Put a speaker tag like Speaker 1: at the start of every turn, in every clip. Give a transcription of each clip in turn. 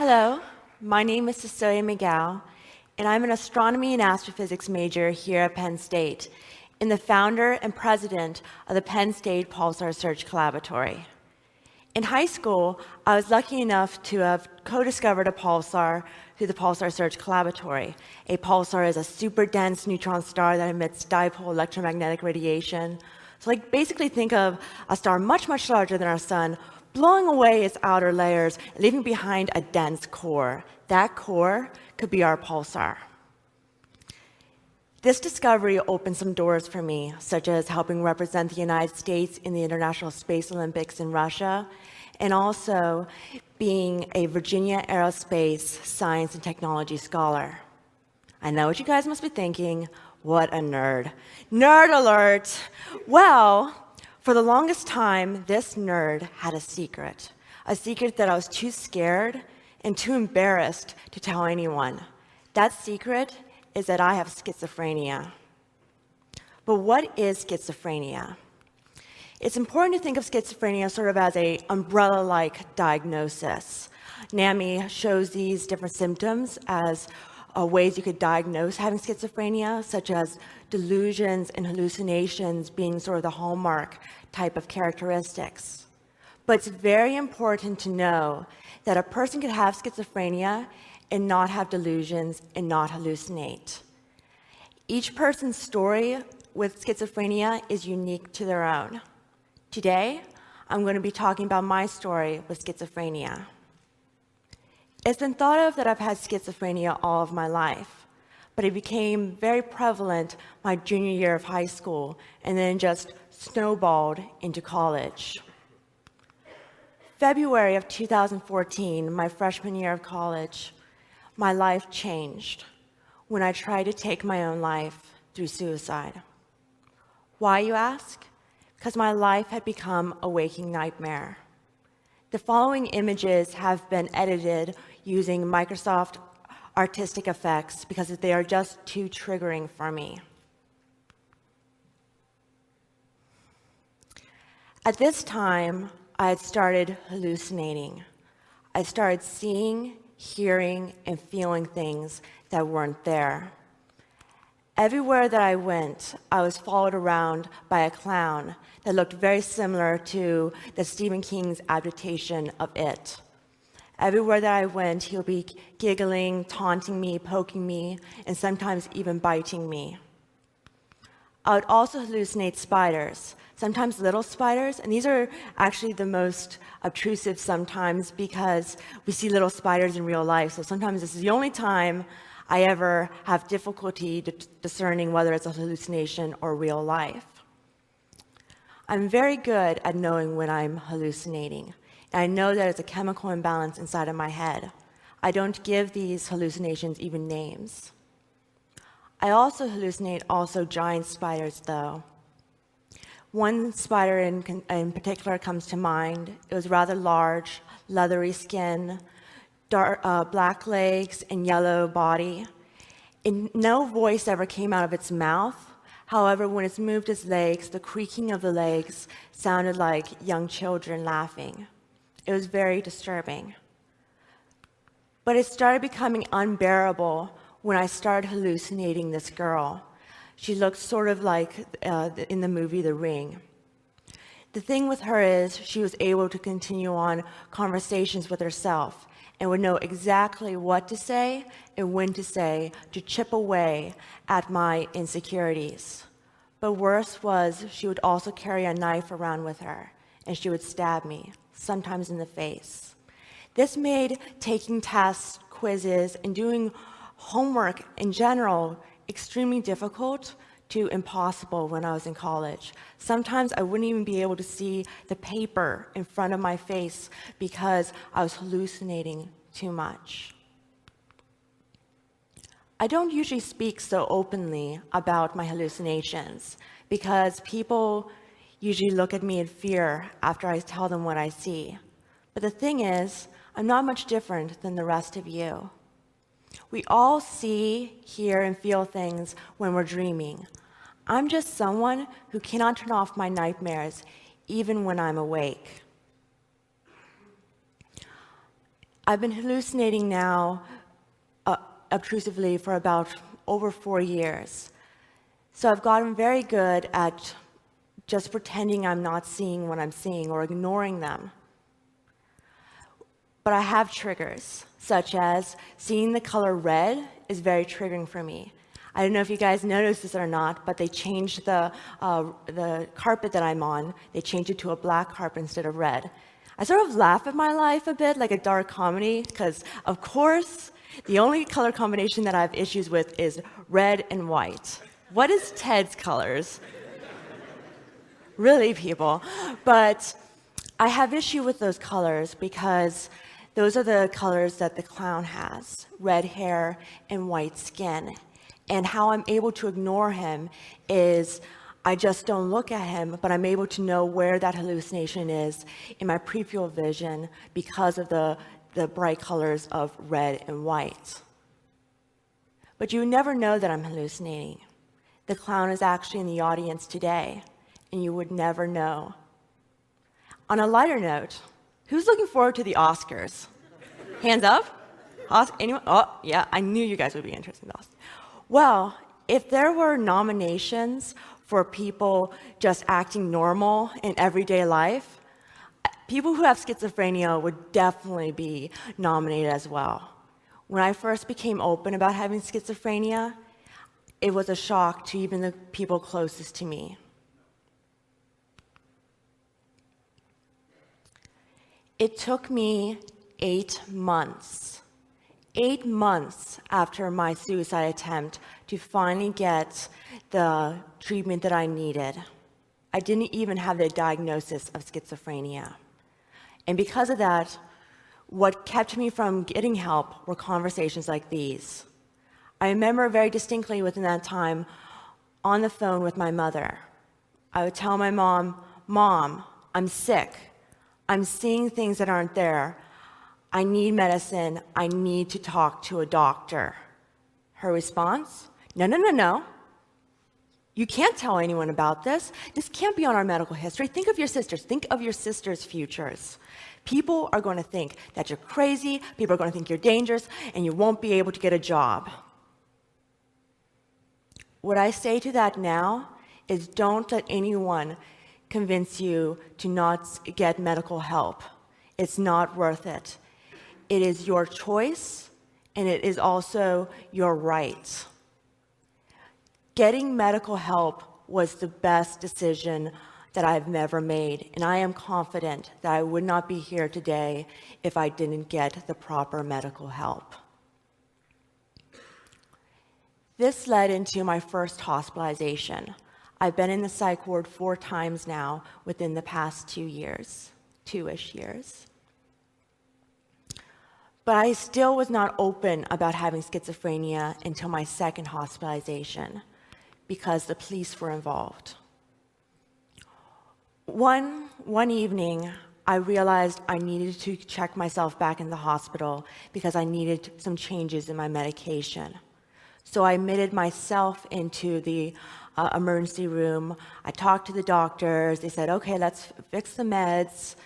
Speaker 1: Hello, my name is Cecilia McGough, and I'm an astronomy and astrophysics major here at Penn State, and the founder and president of the Penn State Pulsar Search Collaboratory. In high school, I was lucky enough to have co-discovered a pulsar through the Pulsar Search Collaboratory. A pulsar is a super dense neutron star that emits dipole electromagnetic radiation. So basically think of a star much, much larger than our sun, blowing away its outer layers, leaving behind a dense core. That core could be our pulsar. This discovery opened some doors for me, such as helping represent the United States in the International Space Olympics in Russia, and also being a Virginia Aerospace Science and Technology Scholar. I know what you guys must be thinking, what a nerd. Nerd alert! Well, for the longest time, this nerd had a secret that I was too scared and too embarrassed to tell anyone. That secret is that I have schizophrenia. But what is schizophrenia? It's important to think of schizophrenia sort of as an umbrella-like diagnosis. NAMI shows these different symptoms as ways you could diagnose having schizophrenia, such as delusions and hallucinations being sort of the hallmark type of characteristics. But it's very important to know that a person could have schizophrenia and not have delusions and not hallucinate. Each person's story with schizophrenia is unique to their own. Today, I'm going to be talking about my story with schizophrenia. It's been thought of that I've had schizophrenia all of my life, but it became very prevalent my junior year of high school and then just snowballed into college. February of 2014, my freshman year of college, my life changed when I tried to take my own life through suicide. Why, you ask? Because my life had become a waking nightmare. The following images have been edited using Microsoft Artistic Effects because they are just too triggering for me. At this time, I had started hallucinating. I started seeing, hearing, and feeling things that weren't there. Everywhere that I went, I was followed around by a clown that looked very similar to the Stephen King's adaptation of It. Everywhere that I went, he would be giggling, taunting me, poking me, and sometimes even biting me. I would also hallucinate spiders, sometimes little spiders, and these are actually the most obtrusive sometimes because we see little spiders in real life, so sometimes this is the only time I ever have difficulty discerning whether it's a hallucination or real life. I'm very good at knowing when I'm hallucinating, and I know that it's a chemical imbalance inside of my head. I don't give these hallucinations even names. I also hallucinate giant spiders, though. One spider in particular comes to mind. It was rather large, leathery skin, dark, black legs, and yellow body. And no voice ever came out of its mouth. However, when it moved its legs, the creaking of the legs sounded like young children laughing. It was very disturbing. But it started becoming unbearable when I started hallucinating this girl. She looked sort of like in the movie The Ring. The thing with her is she was able to continue on conversations with herself and would know exactly what to say and when to say to chip away at my insecurities. But worse was she would also carry a knife around with her, and she would stab me, sometimes in the face. This made taking tests, quizzes, and doing homework in general extremely difficult to impossible when I was in college. Sometimes I wouldn't even be able to see the paper in front of my face because I was hallucinating too much. I don't usually speak so openly about my hallucinations because people usually look at me in fear after I tell them what I see. But the thing is, I'm not much different than the rest of you. We all see, hear, and feel things when we're dreaming. I'm just someone who cannot turn off my nightmares even when I'm awake. I've been hallucinating now obtrusively for about over 4 years. So I've gotten very good at just pretending I'm not seeing what I'm seeing or ignoring them. But I have triggers, such as seeing the color red is very triggering for me. I don't know if you guys noticed this or not, but they changed the carpet that I'm on. They changed it to a black carpet instead of red. I sort of laugh at my life a bit, like a dark comedy, because of course, the only color combination that I have issues with is red and white. What is Ted's colors? Really, people? But I have issue with those colors because those are the colors that the clown has, red hair and white skin. And how I'm able to ignore him is I just don't look at him, but I'm able to know where that hallucination is in my peripheral vision because of the bright colors of red and white. But you would never know that I'm hallucinating. The clown is actually in the audience today, and you would never know. On a lighter note, who's looking forward to the Oscars? Hands up? Anyone? Oh, yeah, I knew you guys would be interested in the Oscars. Well, if there were nominations for people just acting normal in everyday life, people who have schizophrenia would definitely be nominated as well. When I first became open about having schizophrenia, it was a shock to even the people closest to me. It took me 8 months after my suicide attempt to finally get the treatment that I needed. I didn't even have the diagnosis of schizophrenia. And because of that, what kept me from getting help were conversations like these. I remember very distinctly within that time on the phone with my mother. I would tell my mom, "Mom, I'm sick. I'm seeing things that aren't there. I need medicine. I need to talk to a doctor." Her response, No. You can't tell anyone about this. This can't be on our medical history. Think of your sisters. Think of your sisters' futures. People are going to think that you're crazy. People are going to think you're dangerous, and you won't be able to get a job. What I say to that now is don't let anyone convince you to not get medical help. It's not worth it. It is your choice, and it is also your right. Getting medical help was the best decision that I've ever made, and I am confident that I would not be here today if I didn't get the proper medical help. This led into my first hospitalization. I've been in the psych ward 4 times now within the past 2-ish years. But I still was not open about having schizophrenia until my second hospitalization because the police were involved. One evening, I realized I needed to check myself back in the hospital because I needed some changes in my medication. So I admitted myself into the emergency room. I talked to the doctors. They said, "Okay, let's fix the meds.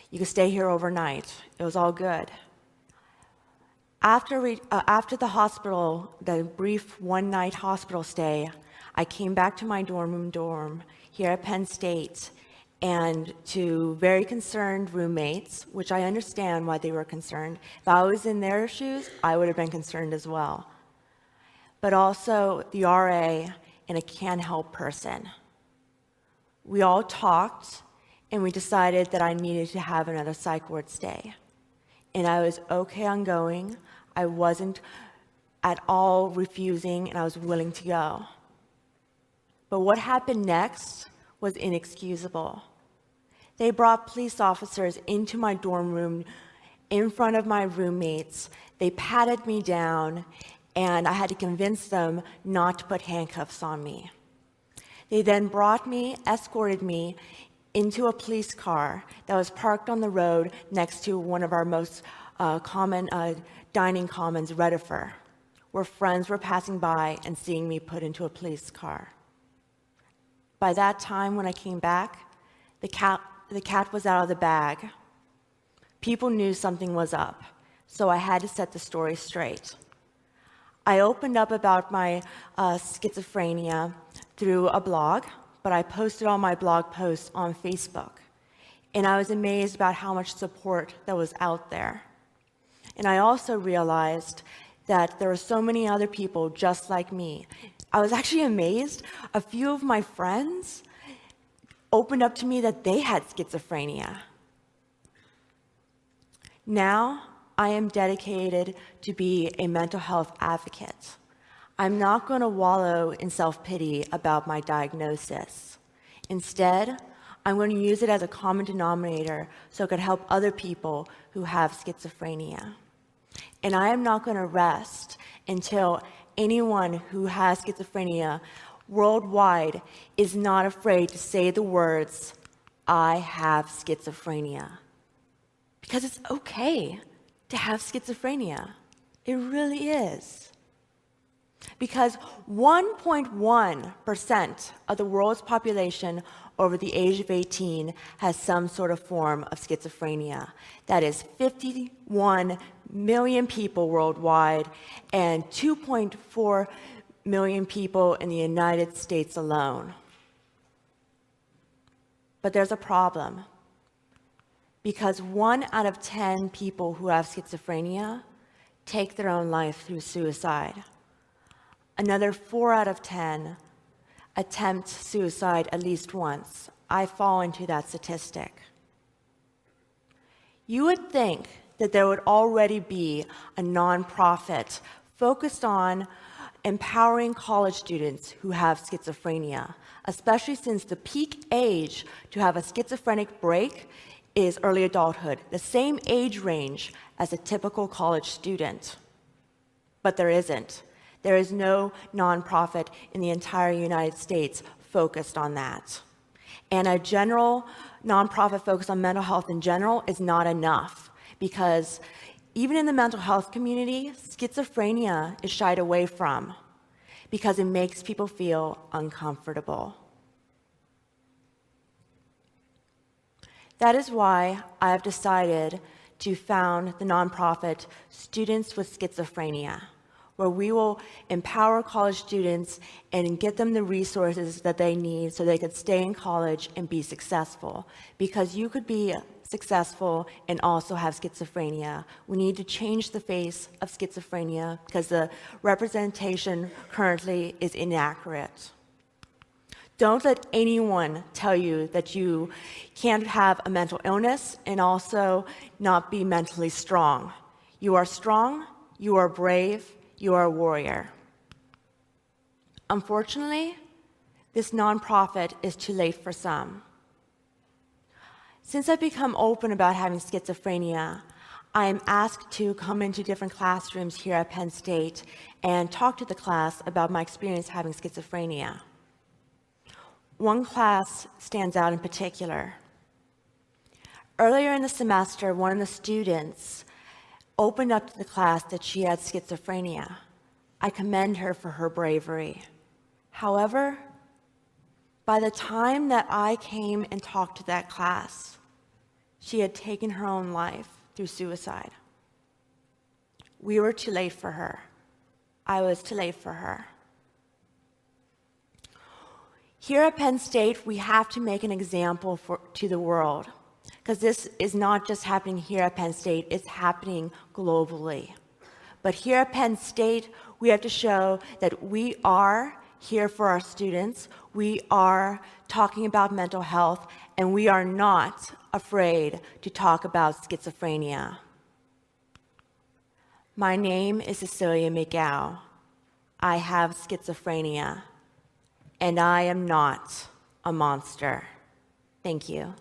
Speaker 1: You can stay here overnight." It was all good. After the hospital, the brief one-night hospital stay, I came back to my dorm here at Penn State, and to very concerned roommates, which I understand why they were concerned. If I was in their shoes, I would have been concerned as well. But also the RA and a can-help person. We all talked, and we decided that I needed to have another psych ward stay. And I was okay on going. I wasn't at all refusing, and I was willing to go. But what happened next was inexcusable. They brought police officers into my dorm room in front of my roommates. They patted me down, and I had to convince them not to put handcuffs on me. They then escorted me into a police car that was parked on the road next to one of our most common dining commons, Redifer, where friends were passing by and seeing me put into a police car. By that time, when I came back, the cat was out of the bag. People knew something was up. so I had to set the story straight. I opened up about my schizophrenia through a blog, but I posted all my blog posts on Facebook. And I was amazed about how much support that was out there. And I also realized that there were so many other people just like me. I was actually amazed. A few of my friends opened up to me that they had schizophrenia. Now, I am dedicated to be a mental health advocate. I'm not going to wallow in self-pity about my diagnosis. Instead, I'm going to use it as a common denominator so it could help other people who have schizophrenia. And I am not going to rest until anyone who has schizophrenia worldwide is not afraid to say the words, "I have schizophrenia." Because it's okay to have schizophrenia. It really is. Because 1.1% of the world's population over the age of 18 has some sort of form of schizophrenia. That is 51 million people worldwide and 2.4 million people in the United States alone. But there's a problem. Because 1 out of 10 people who have schizophrenia take their own life through suicide. Another 4 out of 10 attempt suicide at least once. I fall into that statistic. You would think that there would already be a nonprofit focused on empowering college students who have schizophrenia, especially since the peak age to have a schizophrenic break is early adulthood, the same age range as a typical college student. But there isn't. There is no nonprofit in the entire United States focused on that. And a general nonprofit focus on mental health in general is not enough, because even in the mental health community, schizophrenia is shied away from because it makes people feel uncomfortable. That is why I have decided to found the nonprofit Students with Schizophrenia, where we will empower college students and get them the resources that they need so they could stay in college and be successful. Because you could be successful and also have schizophrenia. We need to change the face of schizophrenia because the representation currently is inaccurate. Don't let anyone tell you that you can't have a mental illness and also not be mentally strong. You are strong, you are brave, you are a warrior. Unfortunately, this nonprofit is too late for some. Since I've become open about having schizophrenia, I am asked to come into different classrooms here at Penn State and talk to the class about my experience having schizophrenia. One class stands out in particular. Earlier in the semester, one of the students opened up to the class that she had schizophrenia. I commend her for her bravery. However, by the time that I came and talked to that class, she had taken her own life through suicide. We were too late for her. I was too late for her. Here at Penn State, we have to make an example to the world, because this is not just happening here at Penn State, it's happening globally. But here at Penn State, we have to show that we are here for our students, we are talking about mental health, and we are not afraid to talk about schizophrenia. My name is Cecilia McGough. I have schizophrenia. And I am not a monster. Thank you.